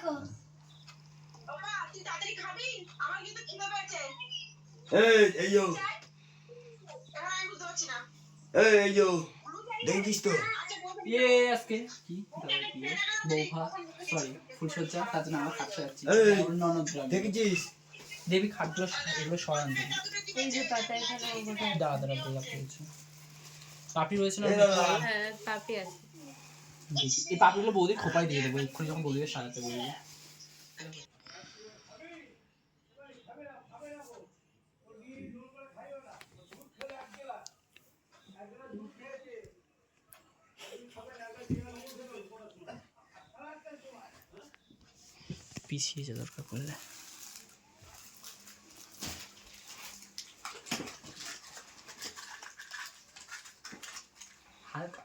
দেখো। তুই তাড়াতাড়ি খাবি, আমার কিন্তু খিদে পেয়েছে। এই যো আমি বুঝতে পারছি না। এই যো দেখিস তো আজকে কি বৌভা সরি ফুলসজ্জা তার জন্য আমরা খাটতে যাচ্ছি ননদ দেখেছিস দেবী খাটগুলো এগুলো সরান দেবী এই যে পাতা এখানে ওটা। দাদা গোলাপ করেছে পাপড়ি রয়েছে না হ্যাঁ পাপড়ি আছে। দেখি এই পাপড়িগুলো বৌদি খোপায় দিয়ে দেবো এক্ষুনি যখন বৌদিকে সাজাতে বলবো পিছিয়ে দরকার পড়লে হালকা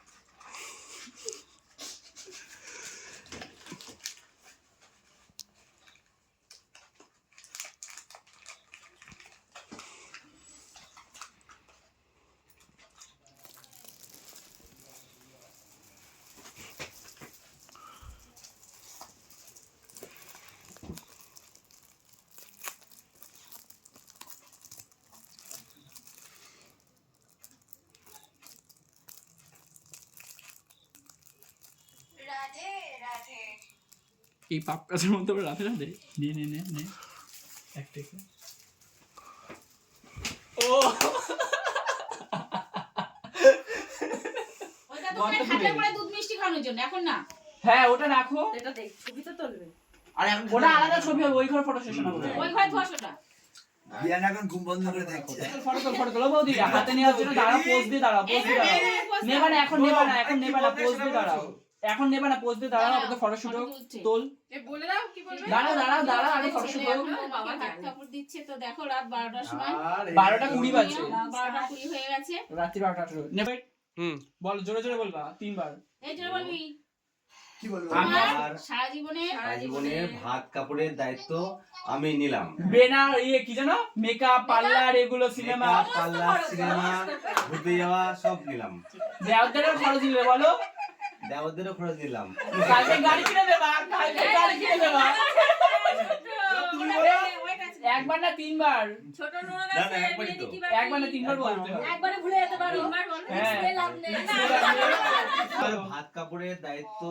রাধে রাধে। এই পাপ কাজের মধ্যে রাধে রাধে নে নে নে নে একটা ও ওটা তো খাটে পড়ে দুধ মিষ্টি খাওয়ানোর জন্য এখন না। হ্যাঁ ওটা রাখো এটা দেখ ছবি তো তুলবে। আর এখন ওটা আলাদা ছবি হবে ওই ঘরে ফটো সেশন হবে ওই ঘরে ধোয়াস ওটা। বিয়ান এখন ঘুম বন্ধ করে দেখছে ফটো তোলো বৌদি হাতে নেওয়ার জন্য দাঁড়াও পোজ দিয়ে দাঁড়াও নেবা না এখন নেবা না পোজ দিয়ে দাঁড়াও এখন নেবা না পোজ দিয়ে দাঁড়াও আমাদের ফটো শুট তোল বলে দাও কি বলবে। দাঁড়াও আরে ফটো শুট করো বাবা হাত কাপড় দিচ্ছে তো দেখো রাত 12টার সময় 12:20 বাজে 12:20 হয়ে গেছে রাত্রি 12:18 নেবে বল জোরে জোরে বলবা তিনবার এই জন্য বলবি কি বলবো আমার সারা জীবনের ভাত কাপড়ের দায়িত্ব আমি নিলাম। বেনা কি জানো মেকআপ পার্লার এগুলো সিনেমা পার্লার সিনেমা ঘুরতে যাওয়া সব নিলাম। দেওয়াদেরও খরচ দিলে বলো দেওয়াদেরও খরচ দিলাম। কালকে গাড়ি কিনে দেবা একবার না তিনবার ছোট ননদ না, আছে একবারই তো। একবার না তিনবার বলতে হবে একবারে ভুলে যেতে পারো তিনবার বল হ্যাঁ। স্পেল লাভ নেই ভাত কাপড়ের দায়িত্ব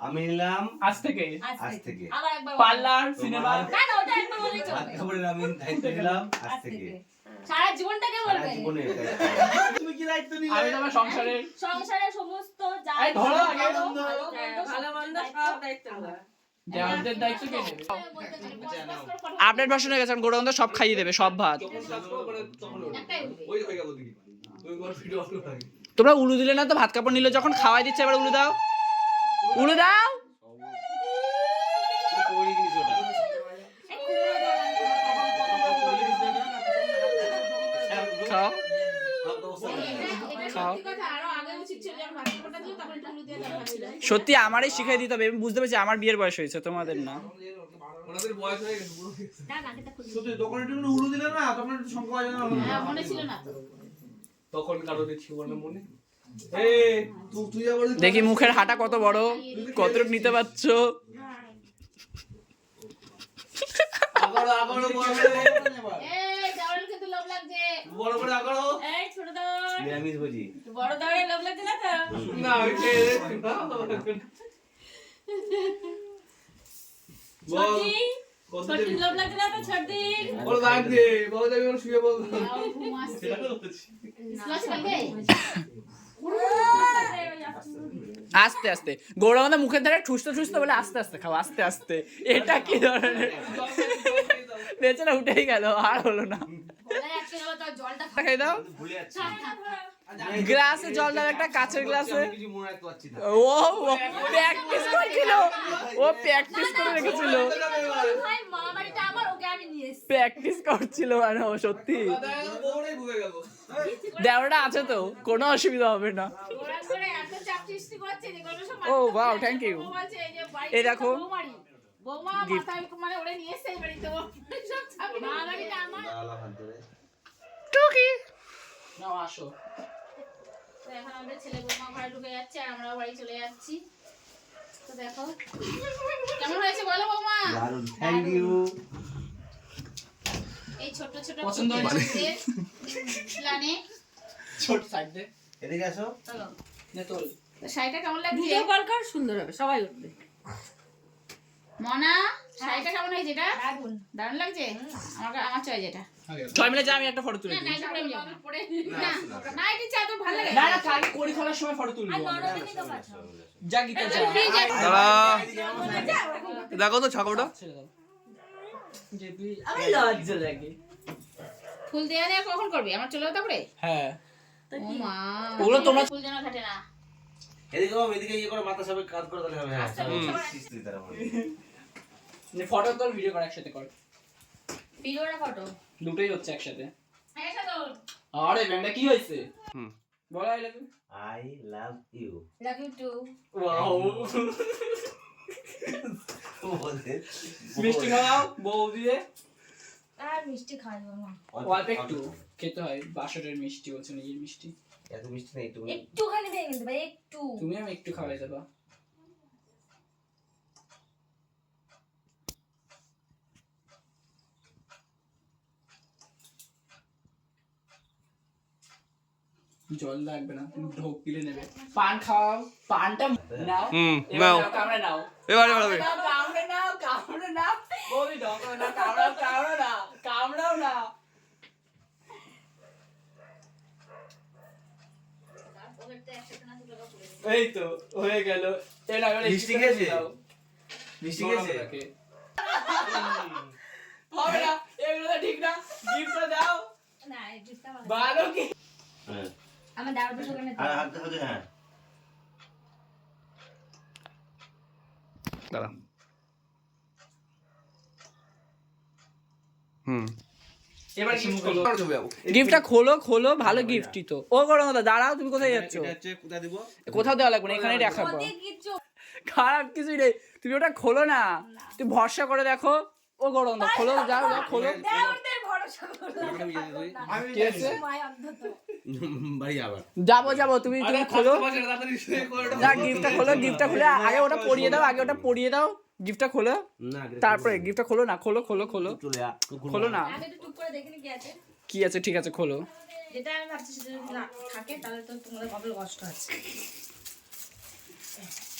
আমি নিলাম আজ থেকে আজ থেকে। আবার একবার পার্লার সিনেমা না না ওটা একবার বলেই ভাত চলবে কাপড়ের আমি দায়িত্ব নিলাম আজ থেকে। সারা জীবনটাকে সারা বলবে জীবনের দায়িত্ব। তুমি কি দায়িত্ব আমি তোমার সংসারের সংসারের সমস্ত যা এই ধরো আগে। ভালো মন্দ সব দায়িত্ব নাও দেওয়াদের দায়িত্ব কে নেবে আপডেট ভার্সন হয়ে গেছে গোড়াগন্ধ সব খাইয়ে দেবে সব ভাত তোমরা উলু দিলে না তো ভাত কাপড় নিলে যখন খাওয়াই দিচ্ছে এবার উলু দাও খাও খাও সত্যি আমারই শিখাই দিতে হবে আমি বুঝতে পারছি আমার বিয়ের বয়স হয়েছে তোমাদের না ওনাদের বয়স হয়ে গেছে পুরো সত্যি দোকানে একটু উড়ু দিলে না তখন একটু সংখ্যা বাজে না মনে ছিল না তখন কারোর ছিল না মনে এই তুই আবার দেখি মুখের হাঁটা কত বড় কতটুকু নিতে পারছো আগাড়ো বড় এই দাওয়াল খেতে লোভ লাগছে বড় আগাড়ো এই ছোট দাওয়াল নিরামিষ ভোজি। বড় দাওয়ালে লোভ লাগছে না তো না ওইটে ছোটি ছোটি লোভ লাগছে না তো ছোটি বড় দাগ দে বড় দাগ আমি শুয়ে বল ঘুম আসছে সেটা তো হচ্ছে স্লাশ খাবে আস্তে আস্তে গৌরবন্ধ মুখের ধারে ঠুসতে বলে আস্তে আস্তে খাও আস্তে আস্তে এটা কি ধরনের বেচারা উঠেই গেল আর হলো না বলে আজকে যাবো তার জলটা খাই দাও ভুলে যাচ্ছি। গ্লাসে জল দাও একটা কাচের গ্লাসে আমি কিছু মনে রাখতে পারছি না। প্র্যাকটিস করছিল প্র্যাকটিস করে রেখেছিল ভাই মামাবাড়িটা আমার ওকে আমি নিয়ে এসেছি প্র্যাকটিস করছিল মানে ও সত্যি বড়ই ভুলে গেল দেওয়াটা আছে তো কোনো অসুবিধা হবে না ওরা করে এত চাপ সৃষ্টি করছে যে কোনো সময় ও ওয়াও থ্যাংক ইউ ও বলছে এই যে বাড়ি এই দেখো। বৌমা মাথায় মানে ওরে নিয়ে এসে এই বাড়িতে ও সব চাপ মামাবাড়িটা আমার টুকি নাও আসো তো এখন আমাদের ছেলে বৌমা ঘরে ঢুকে যাচ্ছে আর আমরাও বাড়ি চলে যাচ্ছি তো দেখো কেমন হয়েছে বলো বৌমা দারুণ, থ্যাংক ইউ। এই ছোট ছোট পছন্দ হয়েছে? প্ল্যানে ছোট সাইড দে এদিকে আসো। চলো নে তোল। তো শাড়িটা কেমন লাগছে ভিডিও কল কর, সুন্দর হবে, সবাই উঠবে। মনা শাড়িটা কেমন হয়েছে এটা দারুণ। দারুণ লাগছে আমার চাই যেটা সবাই মিলে যা আমি একটা ফটো তুলে না দিই। নাইটি পরে আমি যাবো না না নাইটি চাদর ভালো লাগে না না কালকে কড়ি খোলার সময় ফটো তুলবো আর আমরা। নরমালি তো পাঠাও। যা গীতা যা। দাঁড়া দেখো তো ছাগলটা ছেড়ে দাও। আমি লজ্জা লাগে। ফুল দেয়া নেয়া কখন করবি আমার চলে তারপরে হ্যাঁ ও মা ওগুলো তোমরা- ফুল যেন ঘাটে না এদিকে বাবা, এদিকে ইয়ে করে মাথা সবাই কাজ করে তাহলে হবে। হ্যাঁ, আচ্ছা, হুম। সবাই- শিস্তি তারা বলে। ফটো তোল, ভিডিও কর একসাথে কর। ভিডিও না ফটো? দুটোই হচ্ছে একসাথে। হ্যাঁ সাদর আরে ব্যান্ডা কি হয়েছে? হুম। বলো I love you. I love you. Love you too. Wow. বলে। মিষ্টি খাওয়াও বউ দিয়ে। আর মিষ্টি খাইবো না। অল্প একটু খেতে হয়, বাসরের মিষ্টি বলছো, নিজের মিষ্টি। এত মিষ্টি নেই, একটু একটুখানি দিয়ে কিন্তু ভাই, একটু। তুমি আমি একটু খাওয়াই দেবা। জল লাগবে না, তুমি ঢোক গিলে নেবে। পান খাও, পানটা নাও। এবার নাও নাও, কামড়ে নাও। এবারে বাড়াবে নাও, কামড়ে নাও, কামড়ে নাও। বৌদি ঢোক না, কামড়াও, কামড়াও না, কামড়াও না। এই তো হয়ে গেল। এই নাও, এবার মিষ্টি একটু খেয়েছে? দাও। মিষ্টি নরম গেছে। রাখে। হবে না, এগুলো তো ঠিক না। গিফটটা দাও। না, এই গিফটটা আমার। ভালো কি? হ্যাঁ। আমার দাওয়াতের দোকানে আর হাতে হাতে, হ্যাঁ। দাঁড়া হুম এবার গিফট খোলো। চলে যাবো গিফটটা খোলো, খোলো, ভালো গিফটই তো। ও গরম দা, দাঁড়াও, তুমি কোথায় যাচ্ছ? এটা হচ্ছে কোথায় দিব? কোথাও দেওয়া লাগবে না, এখানেই দেখাবো। ওদের কিচ্ছু খারাপ কিছুই নেই, তুমি ওটা খোলো না, তুমি ভরসা করে দেখো। ও গরম দা, খোলো, যাও যাও, খোলো। দেওয়ারদের ভরসা করো না। কি আছে? মায় অন্তত। বাড়ি আবার। যাবো যাবো, তুমি তুমি খোলো। তাড়াতাড়ি শুয়ে করে না, গিফটটা খোলো, গিফটটা খুলে আগে ওটা পরিয়ে দাও, আগে ওটা পরিয়ে দাও। গিফটটা খোলো, না, তারপরে গিফটটা খোলো না, খোলো খোলো খোলো চলে আ। খোলো না। আমি একটু টুক করে দেখিনি কি আছে। কি আছে, ঠিক আছে, খোলো। যেটা আমি ভাবছি সেটা যদি না থাকে তাহলে তো তোমাদের কপালে কষ্ট আছে।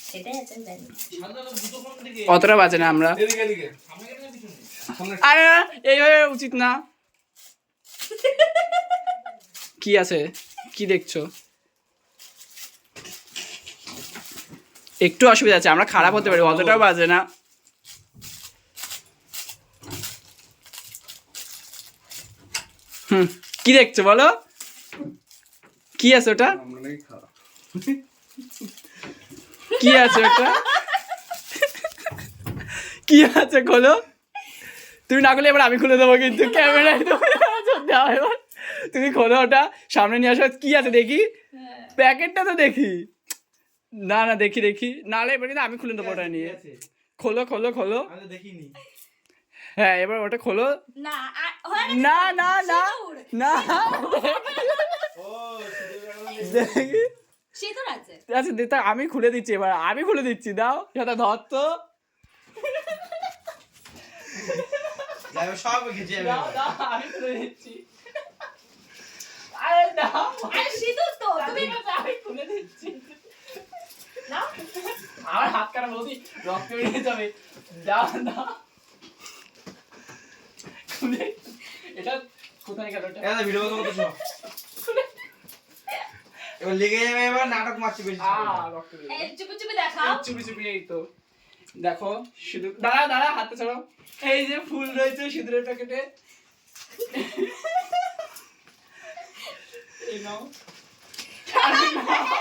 সেটাই আছে, আমি জানি। অতটা বাজে না আমরা। এদিকে এদিকে সামনে গেলে না পিছনে সামনে আরে না, এইভাবে উচিত না। কি আছে, কি দেখছো? একটু অসুবিধা আছে, আমরা খারাপ হতে পারি, অতটাও বাজে না। কি দেখছো বলো, কি আছে ওটা? কি আছে ওটা? কি আছে খোলো। তুমি না খুলে এবার আমি খুলে দেবো, কিন্তু ক্যামেরায় দাও। এবার তুমি খোলো ওটা, সামনে নিয়ে আসো। কি আছে দেখি, প্যাকেটটা তো দেখি। না না, দেখি দেখি, নাহলে এবার কিন্তু আমি খুলে দেবো ওটা নিয়ে। খোলো খোলো খোলো। আমি তো দেখিনি। হ্যাঁ, এবার ওটা খোলো। না, হয়ে গেছে। না না না সিঁদুর। না, ও দেখি। সিঁদুর আছে। আচ্ছা দে, তা আমি খুলে দিচ্ছি, এবার আমি খুলে দিচ্ছি, দাও সেটা ধর তো। আমি সব খেয়েছি আমি। দাও দাও, আমি খুলে দিচ্ছি। আরে দাও, আরে সিঁদুর তো, তুমি আমি খুলে দিচ্ছি। দাও, আমার হাত কাটা বৌদি, রক্ত বেরিয়ে যাবে। দাও দাও, খুলে। এটা কোথায় গেল এটা? এটা ভিডিও কত সব। এবার লেগে যাবে, এবার নাটক মারছি বেশি। রক্ত বেরিয়ে এই গেল। চুপি চুপি দেখাও। চুপি চুপি, এই তো দেখো। সিঁদুর, দাঁড়া দাঁড়া, হাতে ছাড়ো। এই যে ফুল রয়েছে সিঁদুরের প্যাকেটে। এই নাও। আরে নাও।